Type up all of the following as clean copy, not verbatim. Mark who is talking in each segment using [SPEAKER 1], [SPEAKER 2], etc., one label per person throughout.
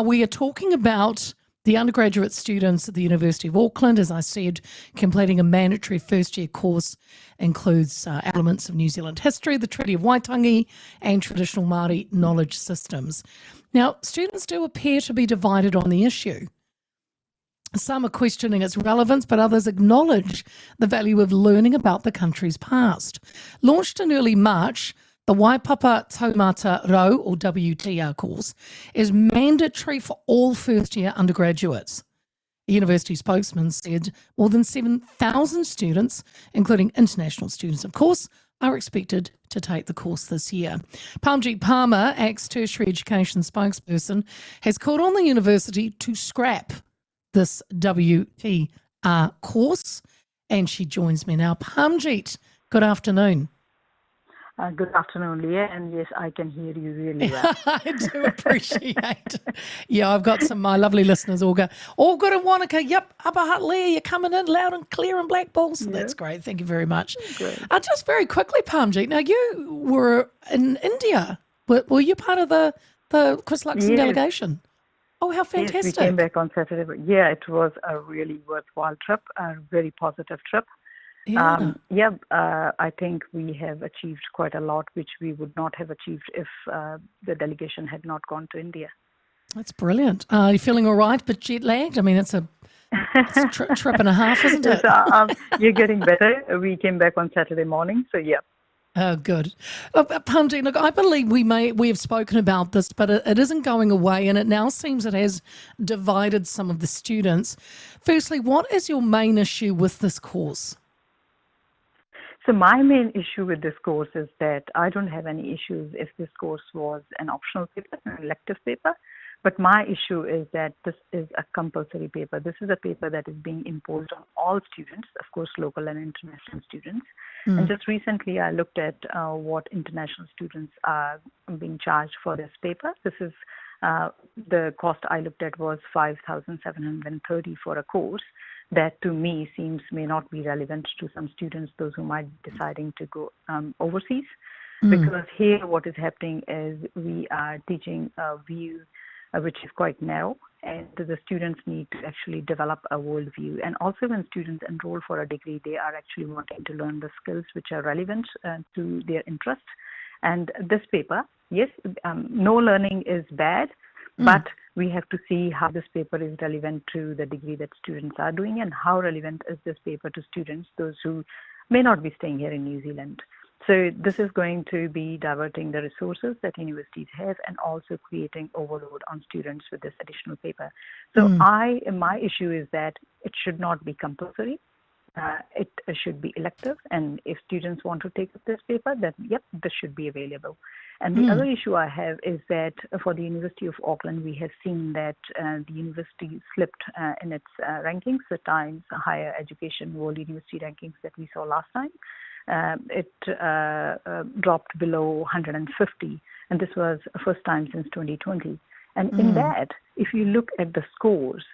[SPEAKER 1] We are talking about the undergraduate students at the University of Auckland. As I said, completing a mandatory first-year course includes elements of New Zealand history, the Treaty of Waitangi, and traditional Māori knowledge systems. Now, students do appear to be divided on the issue. Some are questioning its relevance, but others acknowledge the value of learning about the country's past. Launched in early March, the Waipapa Taumata Rau, or WTR course, is mandatory for all first-year undergraduates. A university spokesman said more than 7,000 students, including international students, of course, are expected to take the course this year. Parmjeet Parmar, ex-tertiary education spokesperson, has called on the university to scrap this WTR course, and she joins me now. Parmjeet, good afternoon.
[SPEAKER 2] Good afternoon, Leah, and yes, I can hear you really well.
[SPEAKER 1] I do appreciate. Yeah, I've got some of my lovely listeners all good in Wanaka. Yep, Upper Hutt, Leah, you're coming in loud and clear in Black Balls. So that's great. Thank you very much.
[SPEAKER 2] Great.
[SPEAKER 1] Just very quickly, Parmjeet, now you were in India. Were you part of the Chris Luxon delegation? Oh, how fantastic.
[SPEAKER 2] Yes, we came back on Saturday. Yeah, it was a really worthwhile trip, a very positive trip. I think we have achieved quite a lot, which we would not have achieved if the delegation had not gone to India.
[SPEAKER 1] That's brilliant. Are you feeling all right, but jet lagged? I mean, it's a trip and a half, isn't it?
[SPEAKER 2] You're getting better. We came back on Saturday morning, so yeah.
[SPEAKER 1] Oh, good. Parmjeet, look, I believe we have spoken about this, but it isn't going away, and it now seems it has divided some of the students. Firstly, what is your main issue with this course?
[SPEAKER 2] So my main issue with this course is that I don't have any issues if this course was an optional paper, an elective paper. But my issue is that this is a compulsory paper. This is a paper that is being imposed on all students, of course, local and international students. And just recently I looked at what international students are being charged for this paper. This is the cost I looked at was $5,730 for a course. That to me may not be relevant to some students, those who might be deciding to go overseas. Because here what is happening is we are teaching a view which is quite narrow, and the students need to actually develop a worldview. And also when students enroll for a degree, they are actually wanting to learn the skills which are relevant to their interest. And this paper, yes, no learning is bad, but we have to see how this paper is relevant to the degree that students are doing, and how relevant is this paper to students, those who may not be staying here in New Zealand. So this is going to be diverting the resources that universities have and also creating overload on students with this additional paper. So my issue is that it should not be compulsory. It should be elective, and if students want to take up this paper, then this should be available. And the other issue I have is that for the University of Auckland, we have seen that the university slipped in its rankings, the Times Higher Education World University rankings that we saw last time. It dropped below 150, and this was the first time since 2020. And in that, if you look at the scores,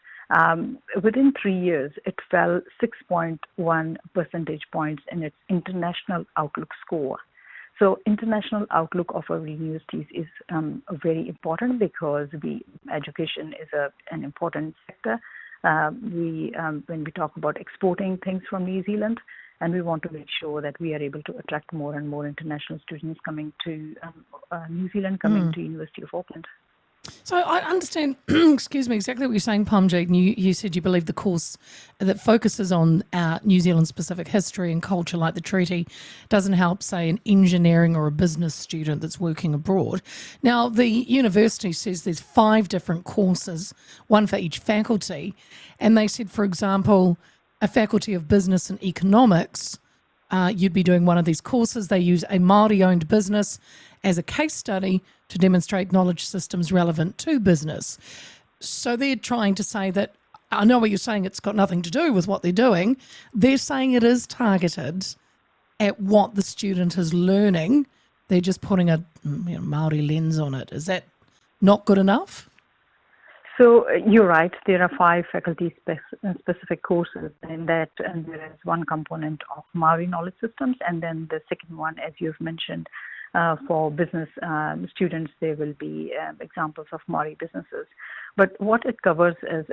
[SPEAKER 2] within 3 years, it fell 6.1 percentage points in its international outlook score. So international outlook of our universities is very important because education is an important sector. When we talk about exporting things from New Zealand, and we want to make sure that we are able to attract more and more international students coming to New Zealand, coming to University of Auckland.
[SPEAKER 1] So I understand, excuse me, exactly what you're saying, Parmjeet. And you said you believe the course that focuses on New Zealand-specific history and culture, like the treaty, doesn't help, say, an engineering or a business student that's working abroad. Now, the university says there's 5 different courses, one for each faculty. And they said, for example, a faculty of business and economics, you'd be doing one of these courses. They use a Māori-owned business as a case study to demonstrate knowledge systems relevant to business. So they're trying to say that, I know what you're saying, it's got nothing to do with what they're doing. They're saying it is targeted at what the student is learning. They're just putting a Māori lens on it. Is that not good enough?
[SPEAKER 2] So you're right. There are 5 faculty-specific courses, and there is one component of Māori knowledge systems, and then the second one, as you've mentioned, for business students, there will be examples of Maori businesses. But what it covers is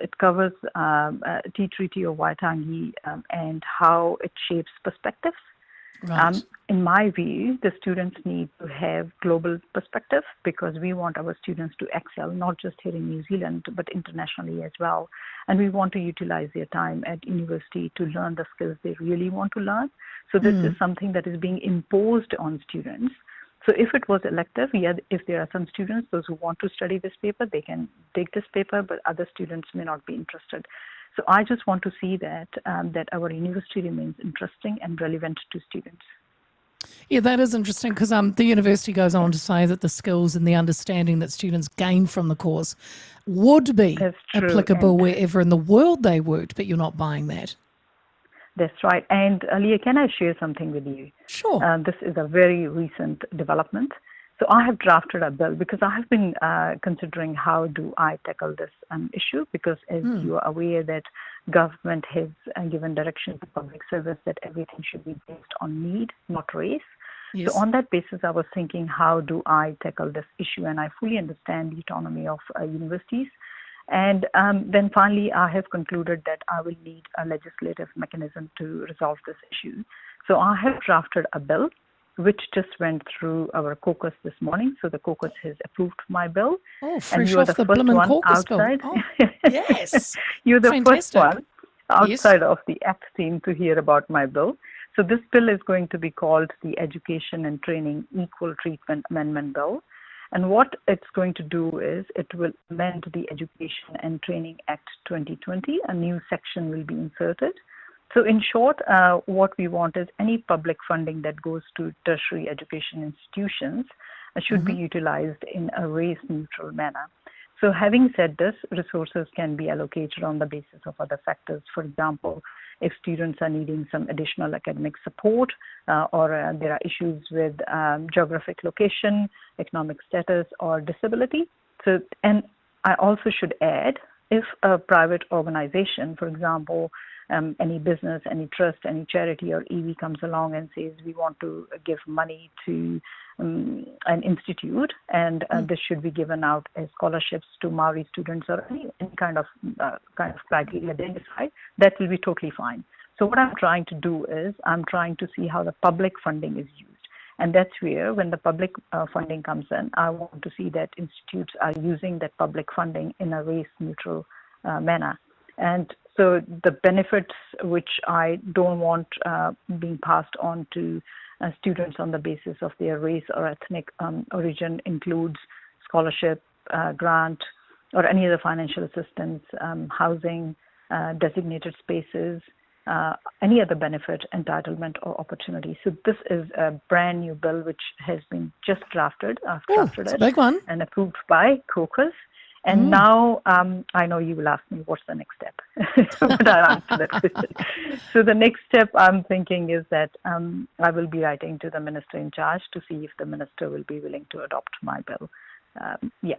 [SPEAKER 2] Tea Treaty of Waitangi and how it shapes perspectives.
[SPEAKER 1] Right.
[SPEAKER 2] In my view, the students need to have global perspective because we want our students to excel, not just here in New Zealand, but internationally as well. And we want to utilize their time at university to learn the skills they really want to learn. So this is something that is being imposed on students. So if it was elective, if there are some students, those who want to study this paper, they can take this paper, but other students may not be interested. So I just want to see that our university remains interesting and relevant to students.
[SPEAKER 1] Yeah, that is interesting because the university goes on to say that the skills and the understanding that students gain from the course would be applicable wherever in the world they worked, but you're not buying that.
[SPEAKER 2] That's right. And Leah, can I share something with you?
[SPEAKER 1] Sure.
[SPEAKER 2] This is a very recent development. So I have drafted a bill because I have been considering how do I tackle this issue, because as you are aware that government has given direction to public service that everything should be based on need, not race.
[SPEAKER 1] Yes.
[SPEAKER 2] So on that basis, I was thinking, how do I tackle this issue? And I fully understand the autonomy of universities. And then finally, I have concluded that I will need a legislative mechanism to resolve this issue. So I have drafted a bill which just went through our caucus this morning. So the caucus has approved my bill.
[SPEAKER 1] Oh, fresh
[SPEAKER 2] and you are
[SPEAKER 1] off the
[SPEAKER 2] first
[SPEAKER 1] blooming
[SPEAKER 2] one
[SPEAKER 1] caucus
[SPEAKER 2] outside.
[SPEAKER 1] bill. Oh, yes.
[SPEAKER 2] You're the
[SPEAKER 1] Fantastic.
[SPEAKER 2] first one outside of the ACT team to hear about my bill. So this bill is going to be called the Education and Training Equal Treatment Amendment Bill. And what it's going to do is it will amend the Education and Training Act 2020. A new section will be inserted. So in short, what we want is any public funding that goes to tertiary education institutions should be utilized in a race-neutral manner. So having said this, resources can be allocated on the basis of other factors. For example, if students are needing some additional academic support or there are issues with geographic location, economic status, or disability. So, and I also should add, if a private organization, for example, any business, any trust, any charity or EV comes along and says we want to give money to an institute and this should be given out as scholarships to Maori students or any kind of criteria they decide, that will be totally fine. So what I'm trying to do is I'm trying to see how the public funding is used. And that's where, when the public funding comes in, I want to see that institutes are using that public funding in a race-neutral manner. And so the benefits which I don't want being passed on to students on the basis of their race or ethnic origin includes scholarship, grant, or any other financial assistance, housing, designated spaces, any other benefit, entitlement, or opportunity. So this is a brand new bill which has been just drafted. I've drafted
[SPEAKER 1] it's a big one.
[SPEAKER 2] and approved by caucus. And now I know you will ask me what's the next step. But I'll answer that question. So the next step I'm thinking is that I will be writing to the minister in charge to see if the minister will be willing to adopt my bill. Yeah.